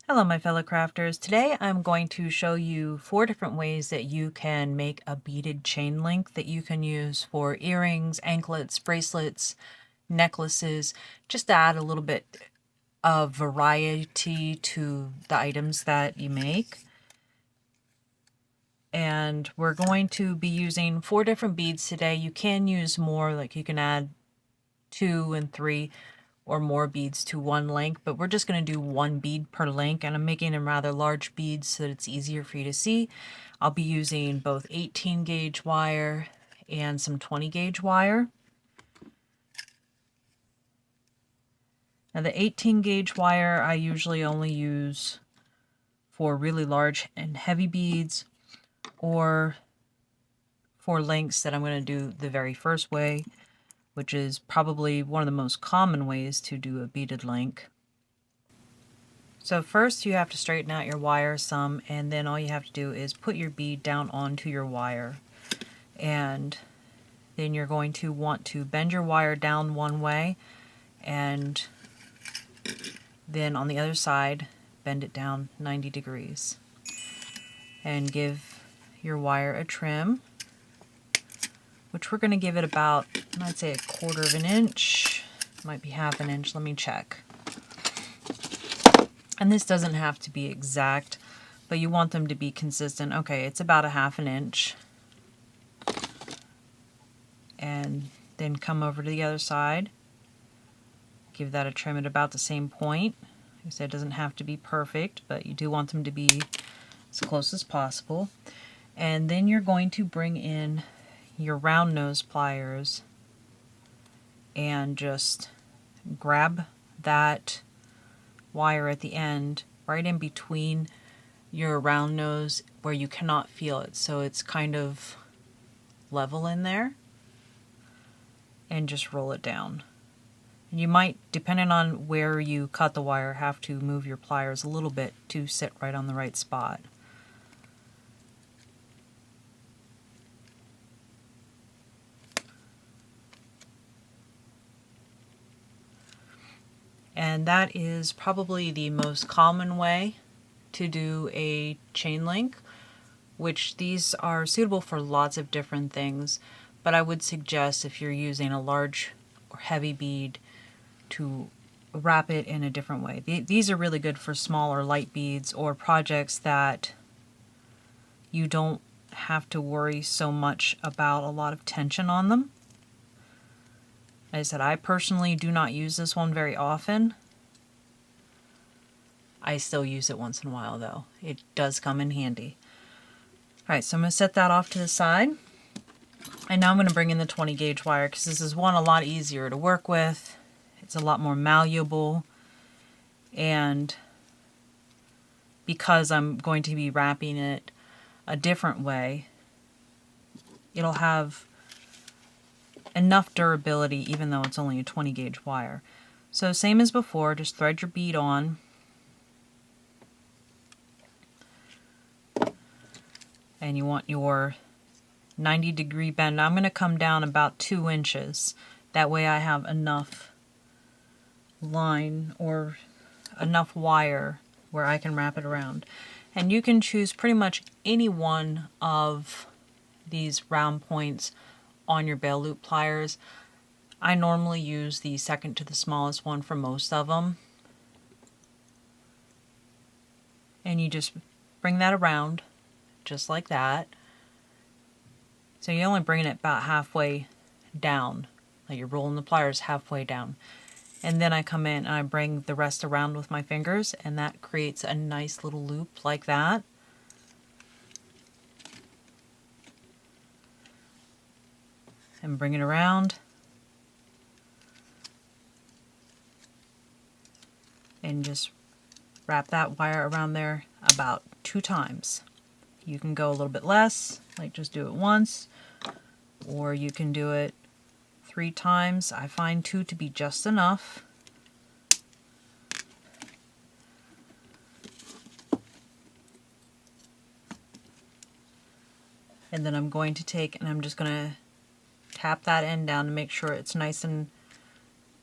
Hello my fellow crafters. Today I'm going to show you 4 different ways that you can make a beaded chain link that you can use for earrings, anklets, bracelets, necklaces, just to add a little bit of variety to the items that you make. And we're going to be using 4 different beads today. You can use more, like you can add 2 and 3 or more beads to one link, but we're just going to do 1 bead per link, and I'm making them rather large beads so that it's easier for you to see. I'll be using both 18 gauge wire and some 20 gauge wire. Now the 18 gauge wire I usually only use for really large and heavy beads, or for links that I'm going to do the very first way, which is probably one of the most common ways to do a beaded link. So first you have to straighten out your wire some, and then all you have to do is put your bead down onto your wire. And then you're going to want to bend your wire down one way, and then on the other side bend it down 90 degrees. And give your wire a trim, which we're going to give it about, I'd say, 1/4 of an inch. Might be 1/2 an inch, let me check. And this doesn't have to be exact, but you want them to be consistent. Okay, it's about 1/2 an inch. And then come over to the other side. Give that a trim at about the same point. Like I said, it doesn't have to be perfect, but you do want them to be as close as possible. And then you're going to bring in your round nose pliers and just grab that wire at the end, right in between your round nose where you cannot feel it, so it's kind of level in there, and just roll it down. And you might, depending on where you cut the wire, have to move your pliers a little bit to sit right on the right spot. And that is probably the most common way to do a chain link, which these are suitable for lots of different things, but I would suggest if you're using a large or heavy bead to wrap it in a different way. These are really good for small or light beads or projects that you don't have to worry so much about a lot of tension on them. Like I said, I personally do not use this one very often. I still use it once in a while though. It does come in handy. Alright, so I'm going to set that off to the side. And now I'm going to bring in the 20 gauge wire because this is, one, a lot easier to work with. It's a lot more malleable. And because I'm going to be wrapping it a different way, it'll have enough durability even though it's only a 20 gauge wire. So same as before, just thread your bead on. And you want your 90-degree bend. Now I'm going to come down about 2 inches. That way I have enough line or enough wire where I can wrap it around. And you can choose pretty much any one of these round points on your bail loop pliers. I normally use the second to the smallest one for most of them. And you just bring that around just like that. So you're only bringing it about halfway down, like you're rolling the pliers halfway down. And then I come in and I bring the rest around with my fingers, and that creates a nice little loop like that. And bring it around. And just wrap that wire around there about 2 times. You can go a little bit less, like just do it once, or you can do it 3 times. I find 2 to be just enough. And then I'm going to take and I'm just going to tap that end down to make sure it's nice and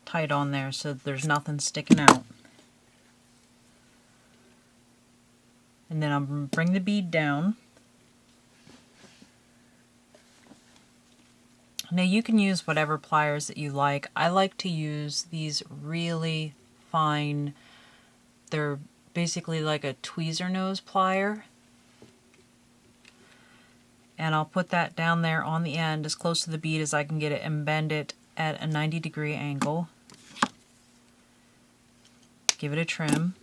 tight on there so there's nothing sticking out. And then I'm going to bring the bead down. Now you can use whatever pliers that you like. I like to use these really fine, they're basically like a tweezer nose plier. And I'll put that down there on the end as close to the bead as I can get it and bend it at a 90-degree angle. Give it a trim.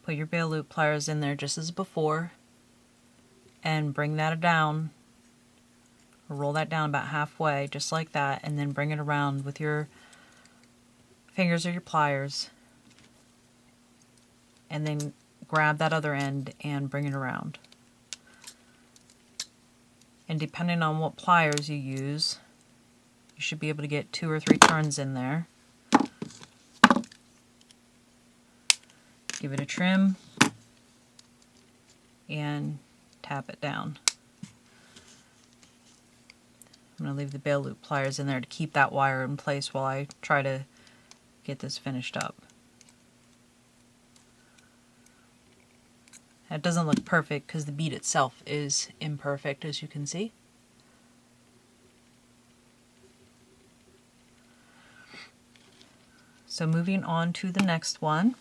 Put your bail loop pliers in there just as before and bring that down, or roll that down about halfway just like that, and then bring it around with your fingers or your pliers, and then grab that other end and bring it around. And depending on what pliers you use, you should be able to get 2 or 3 turns in there. Give it a trim and tap it down. I'm going to leave the bail loop pliers in there to keep that wire in place while I try to get this finished up. That doesn't look perfect because the bead itself is imperfect, as you can see. So moving on to the next one.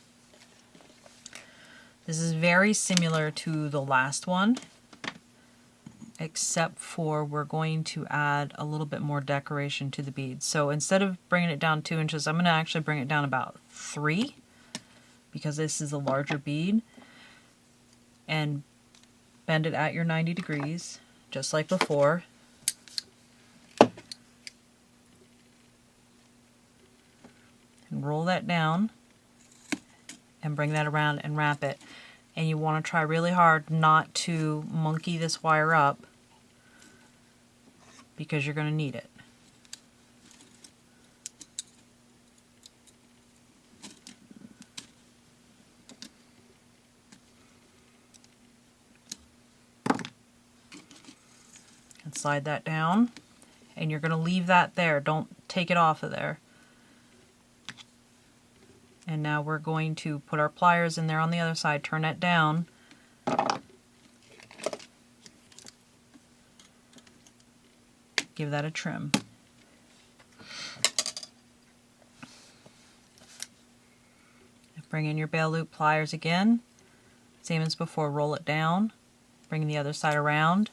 This is very similar to the last one, except for we're going to add a little bit more decoration to the bead. So instead of bringing it down 2 inches, I'm going to actually bring it down about 3, because this is a larger bead, and bend it at your 90 degrees, just like before. And roll that down and bring that around and wrap it. And you want to try really hard not to monkey this wire up, because you're going to need it. And slide that down, and you're going to leave that there. Don't take it off of there. And now we're going to put our pliers in there on the other side, turn that down, give that a trim. Bring in your bail loop pliers again, same as before, roll it down, bring the other side around.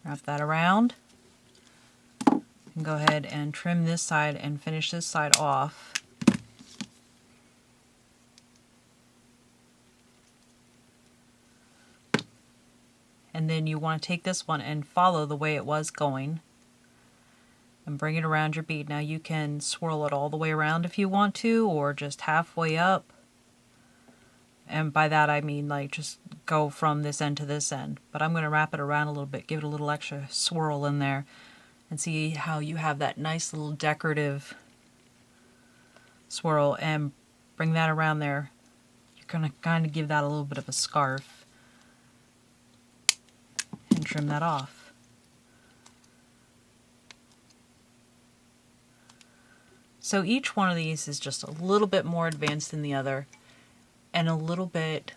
Wrap that around, and go ahead and trim this side and finish this side off. And then you want to take this one and follow the way it was going and bring it around your bead. Now you can swirl it all the way around if you want to, or just halfway up. And by that I mean like just go from this end to this end. But I'm going to wrap it around a little bit, give it a little extra swirl in there, and see how you have that nice little decorative swirl, and bring that around there. You're going to kind of give that a little bit of a scarf and trim that off. So each one of these is just a little bit more advanced than the other, and a little bit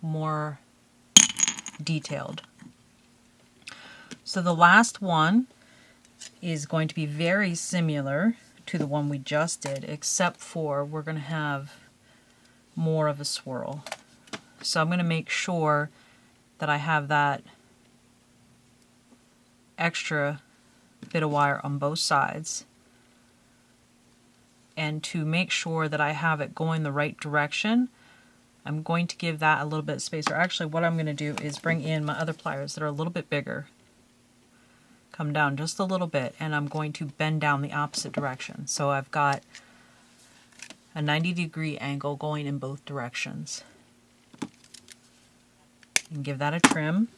more detailed. So the last one is going to be very similar to the one we just did, except for we're going to have more of a swirl. So I'm going to make sure that I have that extra bit of wire on both sides. And to make sure that I have it going the right direction, I'm going to give that a little bit of space. Or actually what I'm going to do is bring in my other pliers that are a little bit bigger. Come down just a little bit, and I'm going to bend down the opposite direction. So I've got a 90-degree angle going in both directions. And give that a trim.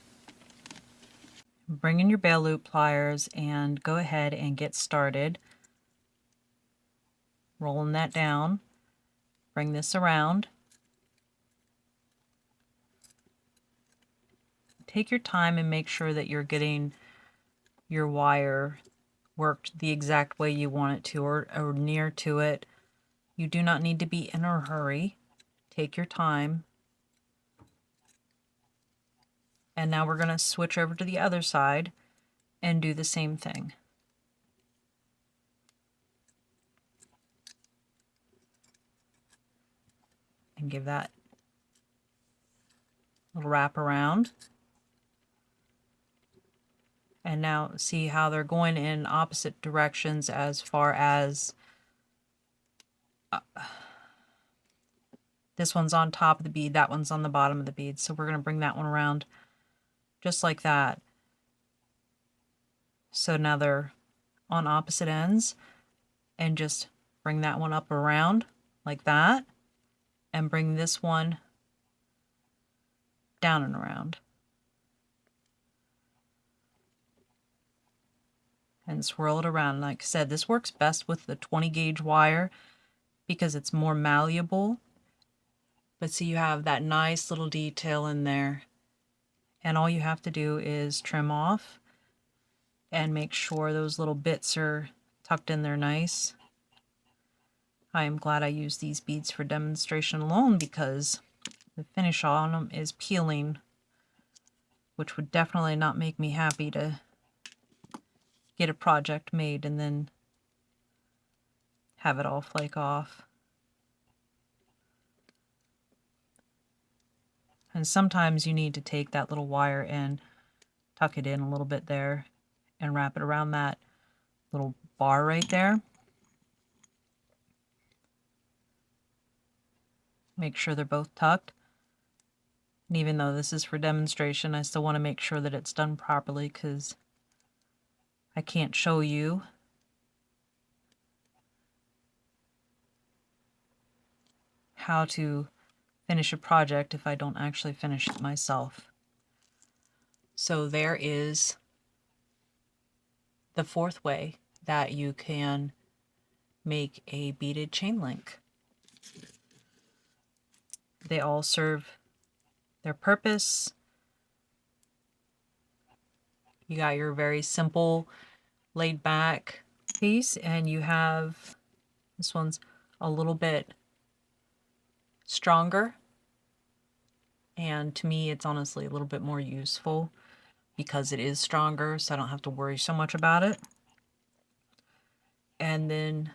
Bring in your bail loop pliers and go ahead and get started. rolling that down. Bring this around. Take your time and make sure that you're getting your wire worked the exact way you want it to, or near to it. You do not need to be in a hurry. Take your time. And now we're going to switch over to the other side and do the same thing. And give that little wrap around. And now see how they're going in opposite directions as far as this one's on top of the bead, that one's on the bottom of the bead. So we're going to bring that one around just like that. So now they're on opposite ends, and just bring that one up around like that, and bring this one down and around. And swirl it around. Like I said, this works best with the 20 gauge wire because it's more malleable. But see, you have that nice little detail in there. And all you have to do is trim off and make sure those little bits are tucked in there nice. I am glad I used these beads for demonstration alone because the finish on them is peeling, which would definitely not make me happy to get a project made and then have it all flake off. And sometimes you need to take that little wire and tuck it in a little bit there and wrap it around that little bar right there. Make sure they're both tucked. And even though this is for demonstration, I still want to make sure that it's done properly because I can't show you how to finish a project if I don't actually finish it myself. So there is the fourth way that you can make a beaded chain link. They all serve their purpose. You got your very simple, laid back piece, and you have this one's a little bit stronger. And to me, it's honestly a little bit more useful because it is stronger, so I don't have to worry so much about it. And then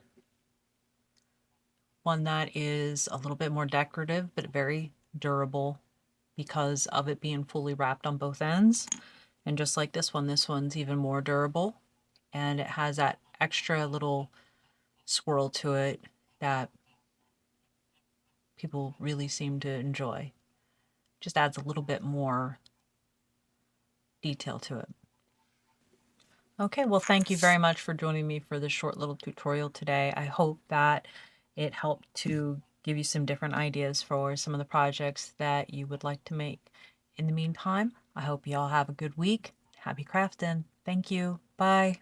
one that is a little bit more decorative, but very durable because of it being fully wrapped on both ends. And just like this one's even more durable. And it has that extra little swirl to it that people really seem to enjoy. Just adds a little bit more detail to it. Okay, well, thank you very much for joining me for this short little tutorial today. I hope that it helped to give you some different ideas for some of the projects that you would like to make. In the meantime, I hope you all have a good week. Happy crafting. Thank you. Bye.